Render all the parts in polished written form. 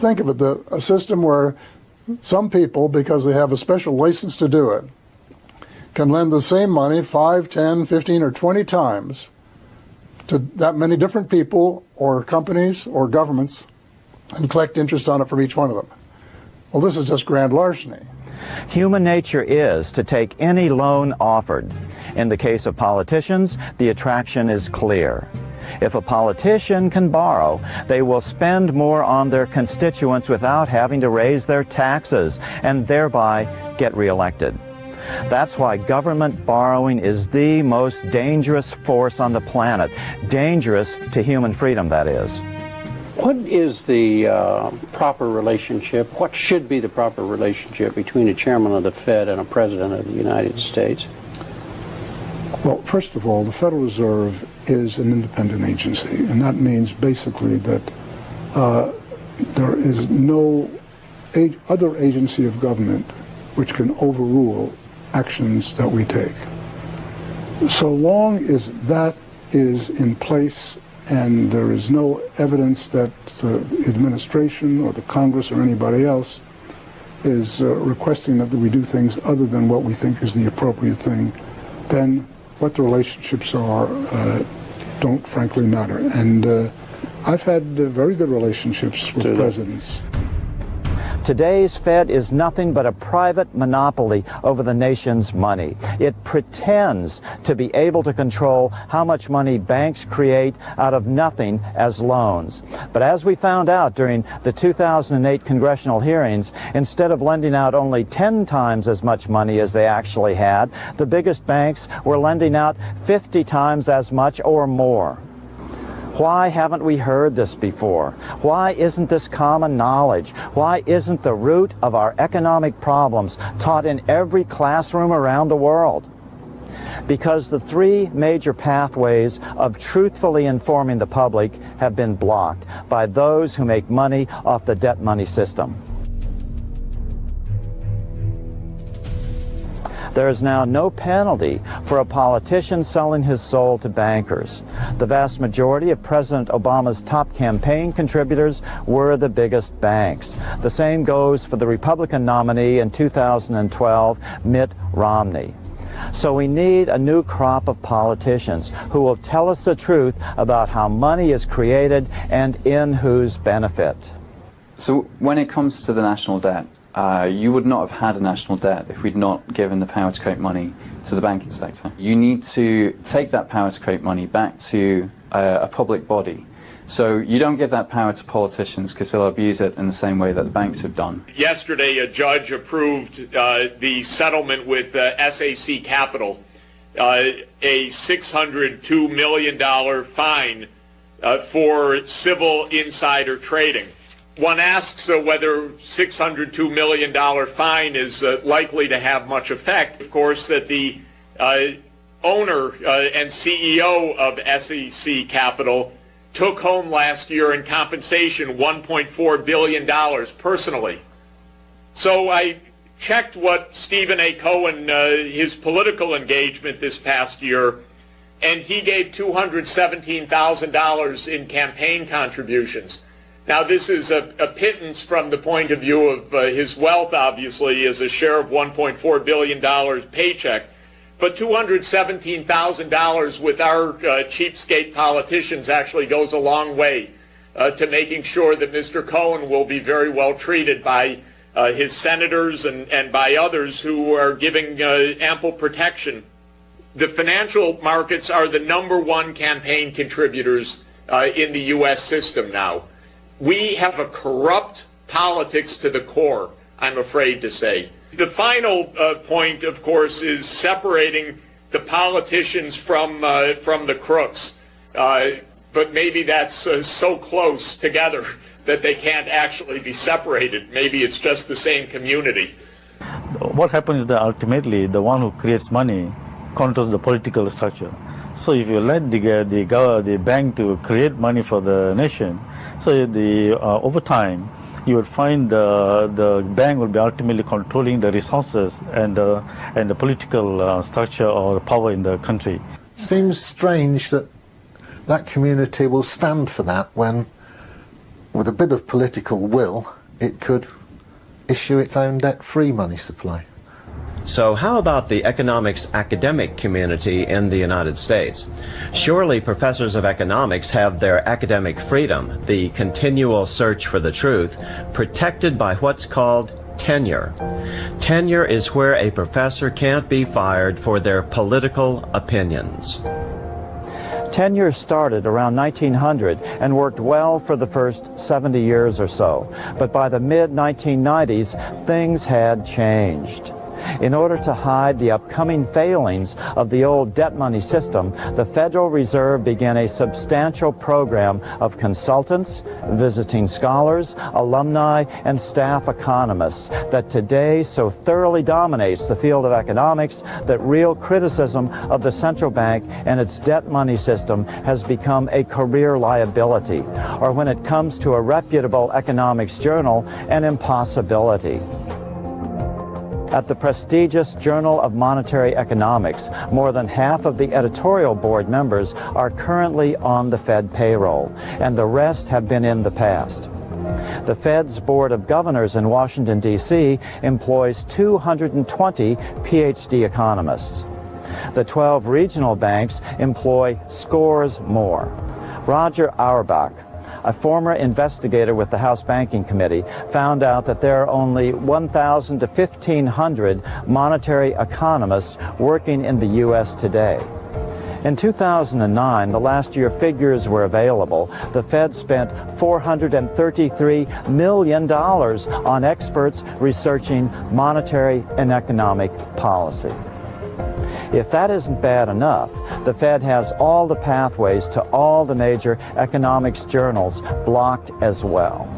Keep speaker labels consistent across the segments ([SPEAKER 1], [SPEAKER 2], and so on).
[SPEAKER 1] Think of it, a system where some people, because they have a special license to do it, can lend the same money 5, 10, 15, or 20 times to that many different people or companies or governments and collect interest on it from each one of them. Well, this is just grand larceny.
[SPEAKER 2] Human nature is to take any loan offered. In the case of politicians, the attraction is clear. If a politician can borrow, they will spend more on their constituents without having to raise their taxes and thereby get reelected. That's why government borrowing is the most dangerous force on the planet. Dangerous to human freedom, that is.
[SPEAKER 3] What is the proper relationship, what should be the proper relationship between a chairman of the Fed and a president of the United States?
[SPEAKER 1] Well, first of all, the Federal Reserve is an independent agency, and that means basically that there is no other agency of government which can overrule actions that we take. So long as that is in place and there is no evidence that the administration or the Congress or anybody else is requesting that we do things other than what we think is the appropriate thing, then what the relationships are don't frankly matter. And I've had very good relationships with presidents.
[SPEAKER 2] Today's Fed is nothing but a private monopoly over the nation's money. It pretends to be able to control how much money banks create out of nothing as loans. But as we found out during the 2008 congressional hearings, instead of lending out only 10 times as much money as they actually had, the biggest banks were lending out 50 times as much or more. Why haven't we heard this before? Why isn't this common knowledge? Why isn't the root of our economic problems taught in every classroom around the world? Because the three major pathways of truthfully informing the public have been blocked by those who make money off the debt money system. There is now no penalty for a politician selling his soul to bankers. The vast majority of President Obama's top campaign contributors were the biggest banks. The same goes for the Republican nominee in 2012, Mitt Romney. So we need a new crop of politicians who will tell us the truth about how money is created and in whose benefit.
[SPEAKER 4] So when it comes to the national debt, you would not have had a national debt if we'd not given the power to create money to the banking sector. You need to take that power to create money back to a public body. So you don't give that power to politicians because they'll abuse it in the same way that the banks have done.
[SPEAKER 5] Yesterday, a judge approved the settlement with SAC Capital, a $602 million fine for civil insider trading. One asks whether $602 million fine is likely to have much effect. Of course, that the owner and CEO of SEC Capital took home last year in compensation $1.4 billion personally. So I checked what Stephen A. Cohen, his political engagement this past year, and he gave $217,000 in campaign contributions. Now, this is a pittance from the point of view of his wealth, obviously, as a share of $1.4 billion paycheck. But $217,000 with our cheapskate politicians actually goes a long way to making sure that Mr. Cohen will be very well treated by his senators and by others who are giving ample protection. The financial markets are the #1 campaign contributors in the U.S. system now. We have a corrupt politics to the core, I'm afraid to say. The final point, of course, is separating the politicians from the crooks. But maybe that's so close together that they can't actually be separated. Maybe it's just the same community.
[SPEAKER 6] What happens is that ultimately the one who creates money controls the political structure. So if you let the bank to create money for the nation, so over time you would find the bank will be ultimately controlling the resources and the political structure or power in the country.
[SPEAKER 7] Seems strange that that community will stand for that when with a bit of political will, it could issue its own debt-free money supply.
[SPEAKER 8] So how about the economics academic community in the United States? Surely professors of economics have their academic freedom, the continual search for the truth, protected by what's called tenure. Tenure is where a professor can't be fired for their political opinions.
[SPEAKER 2] Tenure started around 1900 and worked well for the first 70 years or so. But by the mid-1990s, things had changed. In order to hide the upcoming failings of the old debt money system, the Federal Reserve began a substantial program of consultants, visiting scholars, alumni, and staff economists that today so thoroughly dominates the field of economics that real criticism of the central bank and its debt money system has become a career liability, or when it comes to a reputable economics journal, an impossibility. At the prestigious Journal of Monetary Economics, more than half of the editorial board members are currently on the Fed payroll, and the rest have been in the past. The Fed's Board of Governors in Washington, D.C. employs 220 PhD economists. The 12 regional banks employ scores more. Roger Auerbach, a former investigator with the House Banking Committee, found out that there are only 1,000 to 1,500 monetary economists working in the U.S. today. In 2009, the last year figures were available, the Fed spent $433 million on experts researching monetary and economic policy. If that isn't bad enough, the Fed has all the pathways to all the major economics journals blocked as well.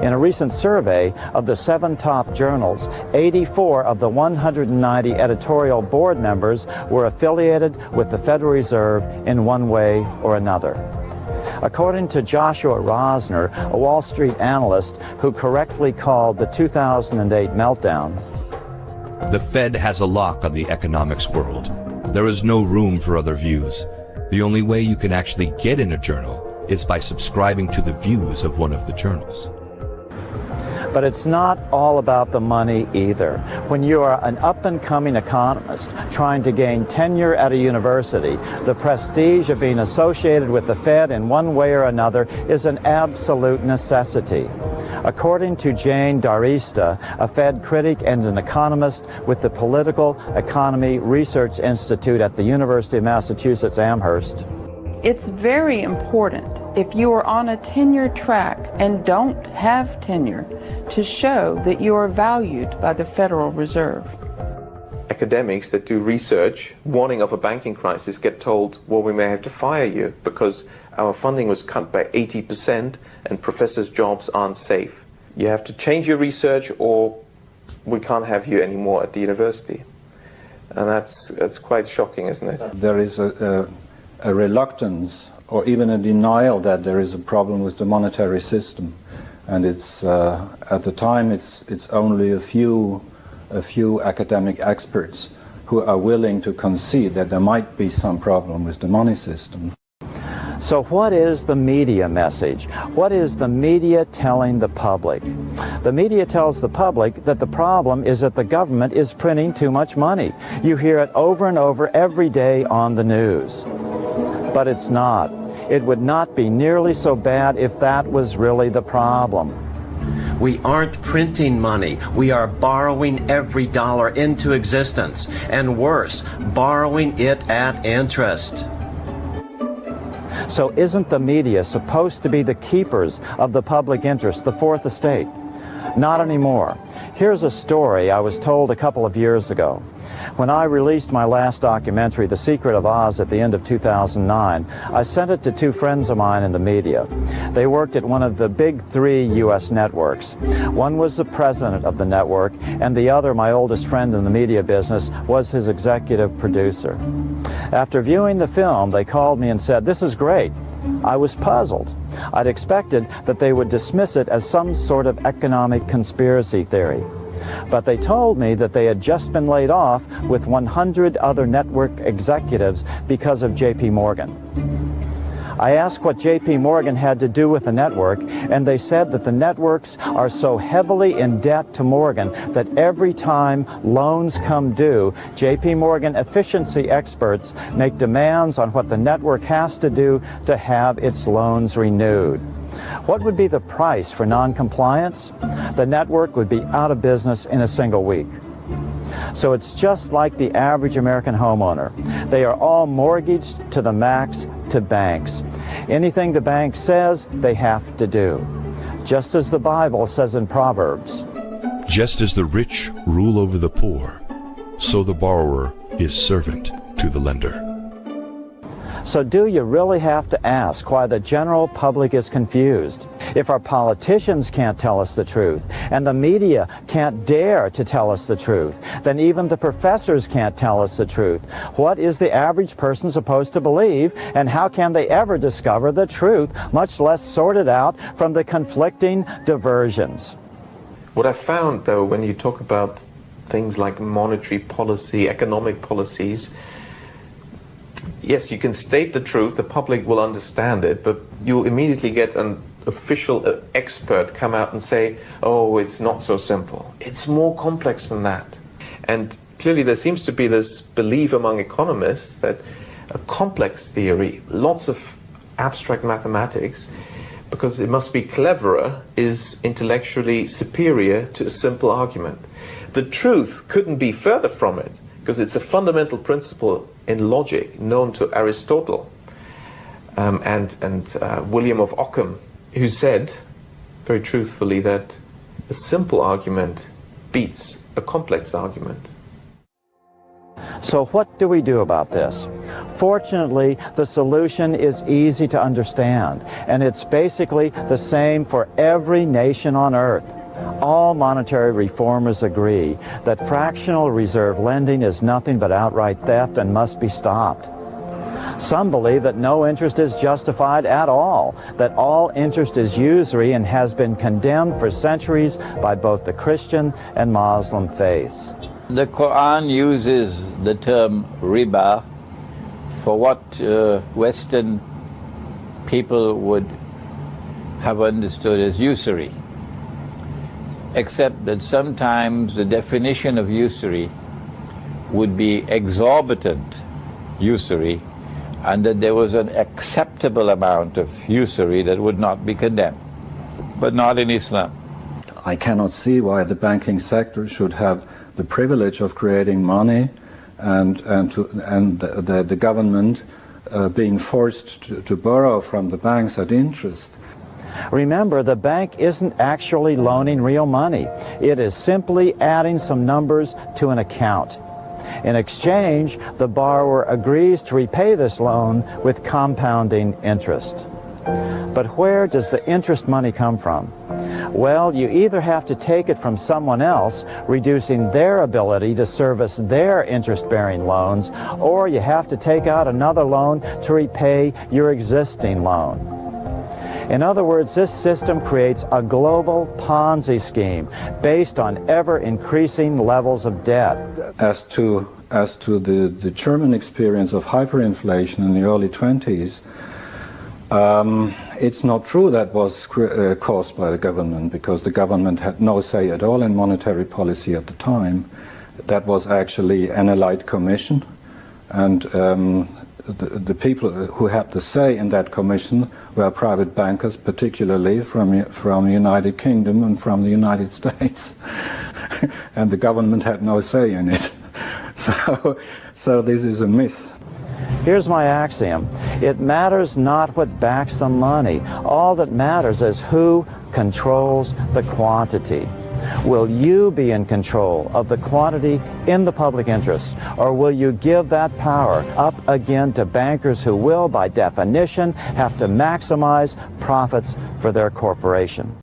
[SPEAKER 2] In a recent survey of the 7 top journals, 84 of the 190 editorial board members were affiliated with the Federal Reserve in one way or another. According to Joshua Rosner, a Wall Street analyst who correctly called the 2008 meltdown,
[SPEAKER 9] "The Fed has a lock on the economics world. There is no room for other views. The only way you can actually get in a journal is by subscribing to the views of one of the journals."
[SPEAKER 2] But it's not all about the money either. When you are an up-and-coming economist trying to gain tenure at a university, the prestige of being associated with the Fed in one way or another is an absolute necessity. According to Jane Darista, a Fed critic and an economist with the Political Economy Research Institute at the University of Massachusetts Amherst,
[SPEAKER 10] it's very important, if you are on a tenure track and don't have tenure, to show that you are valued by the Federal Reserve.
[SPEAKER 11] Academics that do research, warning of a banking crisis, get told, well, we may have to fire you because our funding was cut by 80% and professors' jobs aren't safe. You have to change your research or we can't have you anymore at the university. And that's quite shocking, isn't it?
[SPEAKER 12] There is a reluctance or even a denial that there is a problem with the monetary system. And it's at the time it's only a few academic experts who are willing to concede that there might be some problem with the money system.
[SPEAKER 2] So what is the media message? What is the media telling the public? The media tells the public that the problem is that the government is printing too much money. You hear it over and over every day on the news. But it's not. It would not be nearly so bad if that was really the problem.
[SPEAKER 8] We aren't printing money. We are borrowing every dollar into existence. And worse, borrowing it at interest.
[SPEAKER 2] So isn't the media supposed to be the keepers of the public interest, the fourth estate? Not anymore. Here's a story I was told a couple of years ago. When I released my last documentary, The Secret of Oz, at the end of 2009, I sent it to 2 friends of mine in the media. They worked at one of the big 3 U.S. networks. One was the president of the network, and the other, my oldest friend in the media business, was his executive producer. After viewing the film, they called me and said, "This is great." I was puzzled. I'd expected that they would dismiss it as some sort of economic conspiracy theory. But they told me that they had just been laid off with 100 other network executives because of J.P. Morgan. I asked what J.P. Morgan had to do with the network, and they said that the networks are so heavily in debt to Morgan that every time loans come due, J.P. Morgan efficiency experts make demands on what the network has to do to have its loans renewed. What would be the price for non-compliance? The network would be out of business in a single week. So it's just like the average American homeowner. They are all mortgaged to the max to banks. Anything the bank says, they have to do. Just as the Bible says in Proverbs.
[SPEAKER 9] Just as the rich rule over the poor, so the borrower is servant to the lender.
[SPEAKER 2] So do you really have to ask why the general public is confused? If our politicians can't tell us the truth, and the media can't dare to tell us the truth, then even the professors can't tell us the truth. What is the average person supposed to believe, and how can they ever discover the truth, much less sort it out from the conflicting diversions?
[SPEAKER 11] What I found, though, when you talk about things like monetary policy, economic policies, yes, you can state the truth, the public will understand it, but you'll immediately get an official expert come out and say, oh, it's not so simple. It's more complex than that. And clearly there seems to be this belief among economists that a complex theory, lots of abstract mathematics, because it must be cleverer, is intellectually superior to a simple argument. The truth couldn't be further from it, because it's a fundamental principle in logic known to Aristotle and William of Ockham, who said, very truthfully, that a simple argument beats a complex argument.
[SPEAKER 2] So what do we do about this? Fortunately, the solution is easy to understand, and it's basically the same for every nation on earth. All monetary reformers agree that fractional reserve lending is nothing but outright theft and must be stopped. Some believe that no interest is justified at all, that all interest is usury and has been condemned for centuries by both the Christian and Muslim faiths.
[SPEAKER 13] The Quran uses the term riba for what Western people would have understood as usury, except that sometimes the definition of usury would be exorbitant usury, and that there was an acceptable amount of usury that would not be condemned, but not in Islam.
[SPEAKER 12] I cannot see why the banking sector should have the privilege of creating money and the government being forced to borrow from the banks at interest.
[SPEAKER 2] Remember, the bank isn't actually loaning real money. It is simply adding some numbers to an account. In exchange, the borrower agrees to repay this loan with compounding interest. But where does the interest money come from? Well, you either have to take it from someone else, reducing their ability to service their interest-bearing loans, or you have to take out another loan to repay your existing loan. In other words, this system creates a global Ponzi scheme based on ever-increasing levels of debt.
[SPEAKER 12] As to the German experience of hyperinflation in the early 20s, it's not true that was caused by the government, because the government had no say at all in monetary policy at the time. That was actually an elite commission, and the people who had the say in that commission were private bankers, particularly from the United Kingdom and from the United States. And the government had no say in it. So this is a myth.
[SPEAKER 2] Here's my axiom. It matters not what backs the money. All that matters is who controls the quantity. Will you be in control of the quantity in the public interest, or will you give that power up again to bankers who will, by definition, have to maximize profits for their corporation?